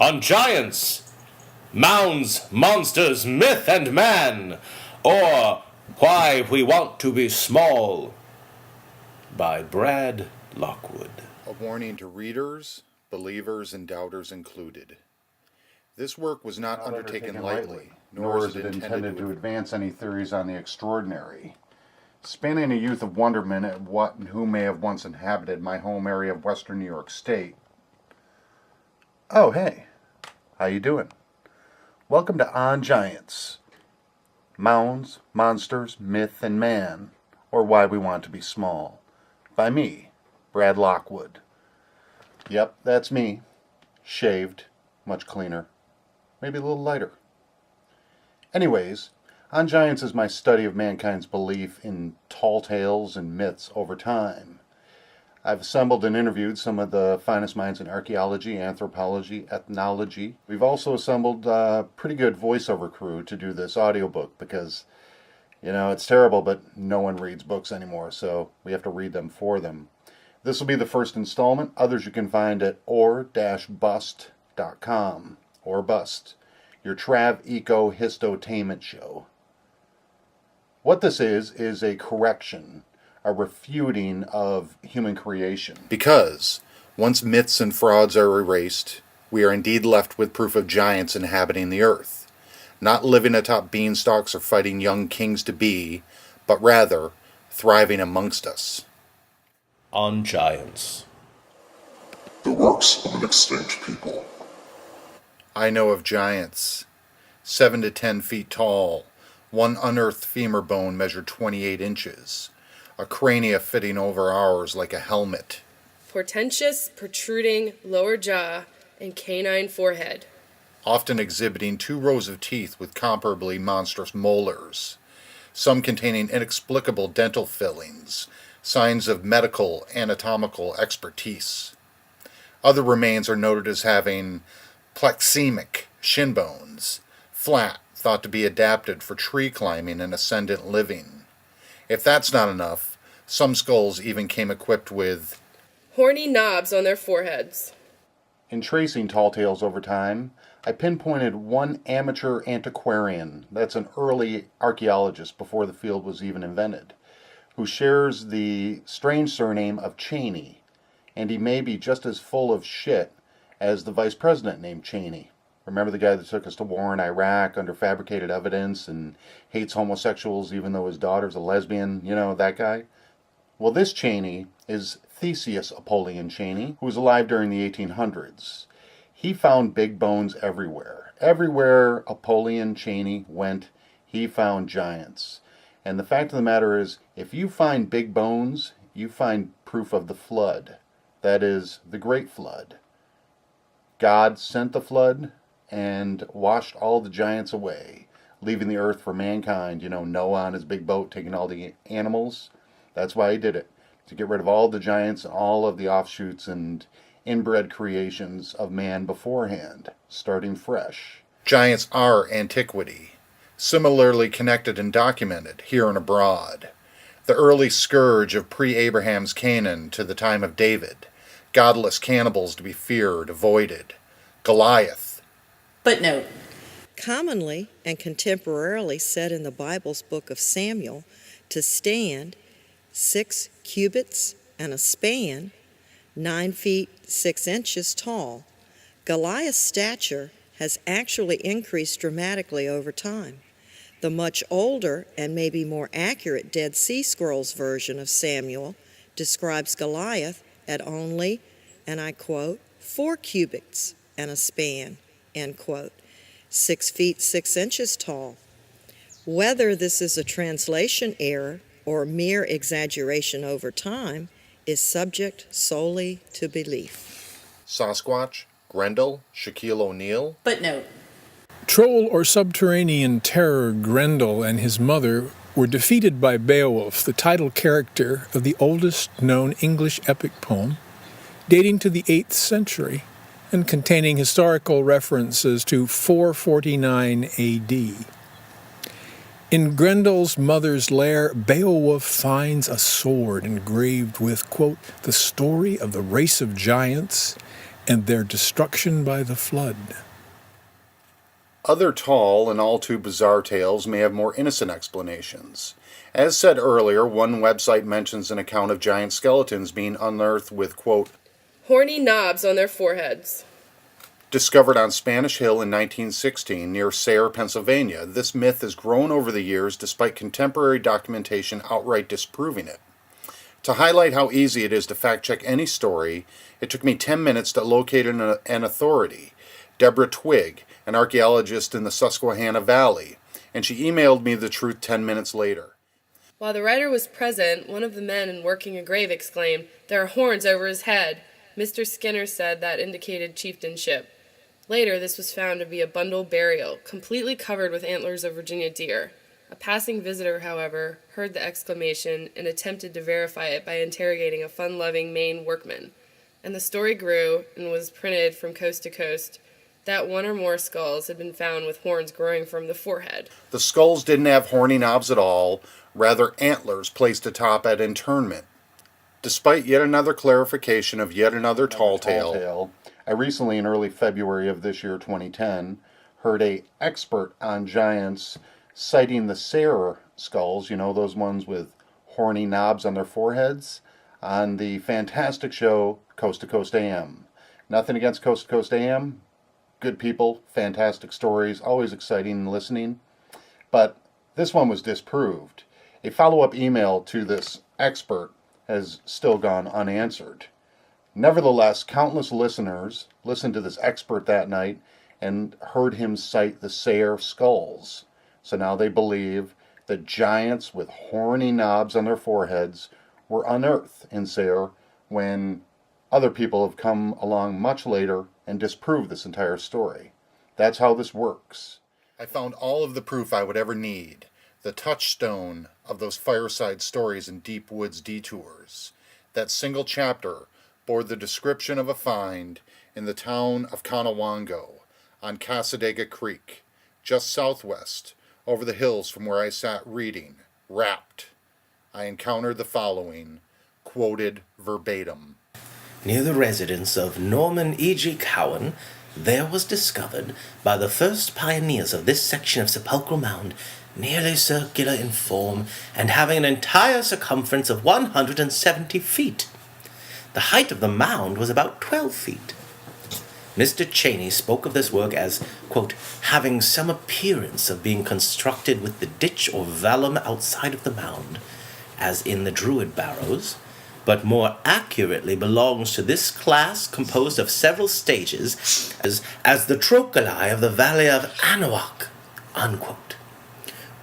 on Giants, Mounds, Monsters, Myth and Man, or Why We Want to Be Small, by Brad Lockwood. A warning to readers, believers, and doubters included. This work was not undertaken lightly, nor is it intended to advance any theories on the extraordinary. Spanning a youth of wonderment at what and who may have once inhabited my home area of western New York State. Oh, hey. How you doing? Welcome to On+Giants. Mounds, Monsters, Myth, and Man, or Why We Want to Be Small. By me, Brad Lockwood. Yep, that's me. Shaved, much cleaner. Maybe a little lighter. Anyways, On+Giants is my study of mankind's belief in tall tales and myths over time. I've assembled and interviewed some of the finest minds in archaeology, anthropology, ethnology. We've also assembled a pretty good voiceover crew to do this audiobook because, it's terrible, but no one reads books anymore, so we have to read them for them. This will be the first installment. Others you can find at Or+Bust.com. Or+Bust, your trav-eco-edu-histo-tainment show. What this is a correction, a refuting of human creation. Because once myths and frauds are erased, we are indeed left with proof of giants inhabiting the earth, not living atop beanstalks or fighting young kings-to-be, but rather thriving amongst us. On+Giants. The works of an extinct people. I know of giants, 7 to 10 feet tall. One unearthed femur bone measured 28 inches. A crania fitting over ours like a helmet. Portentous, protruding lower jaw and canine forehead. Often exhibiting 2 rows of teeth with comparably monstrous molars. Some containing inexplicable dental fillings, signs of medical anatomical expertise. Other remains are noted as having plexemic shin bones, flat, thought to be adapted for tree climbing and ascendant living. If that's not enough, some skulls even came equipped with horny knobs on their foreheads. In tracing tall tales over time, I pinpointed one amateur antiquarian, that's an early archaeologist before the field was even invented, who shares the strange surname of Cheney, and he may be just as full of shit as the vice president named Cheney. Remember the guy that took us to war in Iraq under fabricated evidence and hates homosexuals even though his daughter's a lesbian? That guy? Well, this Cheney is Theseus Apollyon Cheney, who was alive during the 1800s. He found big bones everywhere. Everywhere Apollyon Cheney went, he found giants. And the fact of the matter is, if you find big bones, you find proof of the flood. That is, the Great Flood. God sent the flood and washed all the giants away, leaving the earth for mankind. Noah on his big boat taking all the animals. That's why he did it, to get rid of all the giants and all of the offshoots and inbred creations of man beforehand, starting fresh. Giants are antiquity, similarly connected and documented here and abroad. The early scourge of pre-Abraham's Canaan to the time of David, godless cannibals to be feared, avoided. Goliath. Footnote. Commonly and contemporarily said in the Bible's book of Samuel to stand 6 cubits and a span, 9 feet 6 inches tall. Goliath's stature has actually increased dramatically over time. The much older and maybe more accurate Dead Sea Scrolls version of Samuel describes Goliath at only, and I quote, 4 cubits and a span, end quote, 6 feet 6 inches tall. Whether this is a translation error or mere exaggeration over time is subject solely to belief. Sasquatch, Grendel, Shaquille O'Neal. Footnote. Troll or subterranean terror Grendel and his mother were defeated by Beowulf, the title character of the oldest known English epic poem, dating to the 8th century and containing historical references to 449 A.D. In Grendel's mother's lair, Beowulf finds a sword engraved with, quote, the story of the race of giants and their destruction by the flood. Other tall and all too bizarre tales may have more innocent explanations. As said earlier, one website mentions an account of giant skeletons being unearthed with, quote, horny knobs on their foreheads. discovered on Spanish Hill in 1916 near Sayre, Pennsylvania. This myth has grown over the years despite contemporary documentation outright disproving it. To highlight how easy it is to fact-check any story, it took me 10 minutes to locate an authority, Deborah Twigg, an archaeologist in the Susquehanna Valley, and she emailed me the truth 10 minutes later. While the writer was present, one of the men working a grave exclaimed, "There are horns over his head." Mr. Skinner said that indicated chieftainship. Later, this was found to be a bundle burial, completely covered with antlers of Virginia deer. A passing visitor, however, heard the exclamation and attempted to verify it by interrogating a fun-loving Maine workman. And the story grew and was printed from coast to coast that one or more skulls had been found with horns growing from the forehead. The skulls didn't have horny knobs at all, rather antlers placed atop at internment. Despite yet another clarification of yet another tall tale, I recently, in early February of this year, 2010, heard an expert on giants citing the Sayre skulls, you know, those ones with horny knobs on their foreheads, on the fantastic show Coast+Coast+AM. Nothing against Coast+Coast+AM. Good people, fantastic stories, always exciting listening. But this one was disproved. A follow-up email to this expert has still gone unanswered. Nevertheless, countless listeners listened to this expert that night and heard him cite the Sayre skulls. So now they believe that giants with horny knobs on their foreheads were unearthed in Sayre, when other people have come along much later and disproved this entire story. That's how this works. I found all of the proof I would ever need, the touchstone of those fireside stories and deep woods detours. That single chapter bore the description of a find in the town of Conewango on Cassadaga Creek, just southwest, over the hills from where I sat reading, rapt. I encountered the following, quoted verbatim. Near the residence of Norman E.G. Cowan, there was discovered, by the first pioneers of this section of sepulchral mound, nearly circular in form and having an entire circumference of 170 feet. The height of the mound was about 12 feet. Mr. Cheney spoke of this work as, quote, having some appearance of being constructed with the ditch or vallum outside of the mound, as in the Druid barrows, but more accurately belongs to this class composed of several stages, as the trocoli of the valley of Anahuac, unquote.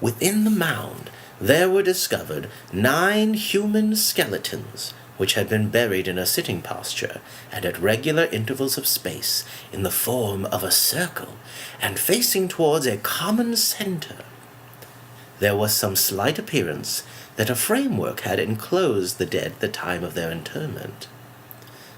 Within the mound there were discovered 9 human skeletons, which had been buried in a sitting posture and at regular intervals of space in the form of a circle and facing towards a common center. There was some slight appearance that a framework had enclosed the dead at the time of their interment.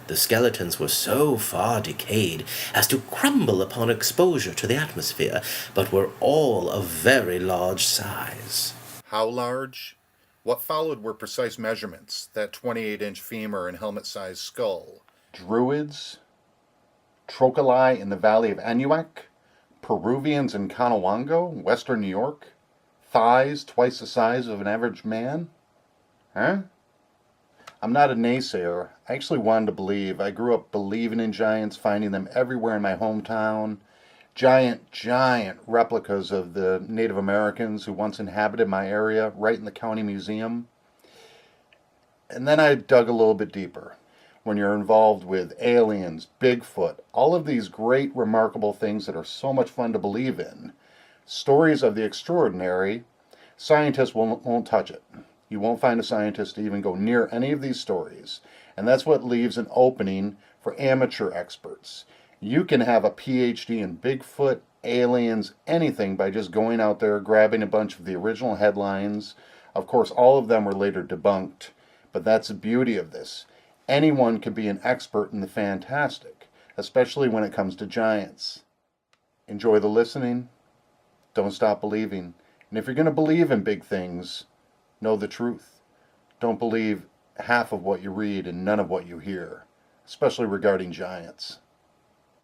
The skeletons were so far decayed as to crumble upon exposure to the atmosphere, but were all of very large size. How large? What followed were precise measurements, that 28-inch femur and helmet-sized skull. Druids, trocoli in the valley of Anahuac, Peruvians in Conewango, western New York, thighs twice the size of an average man? Huh? I'm not a naysayer. I actually wanted to believe. I grew up believing in giants, finding them everywhere in my hometown. Giant replicas of the Native Americans who once inhabited my area, right in the county museum. And then I dug a little bit deeper. When you're involved with aliens, Bigfoot, all of these great, remarkable things that are so much fun to believe in, stories of the extraordinary, scientists won't touch it. You won't find a scientist to even go near any of these stories. And that's what leaves an opening for amateur experts. You can have a PhD in Bigfoot, aliens, anything by just going out there, grabbing a bunch of the original headlines. Of course, all of them were later debunked, but that's the beauty of this. Anyone can be an expert in the fantastic, especially when it comes to giants. Enjoy the listening. Don't stop believing. And if you're going to believe in big things, know the truth. Don't believe half of what you read and none of what you hear, especially regarding giants.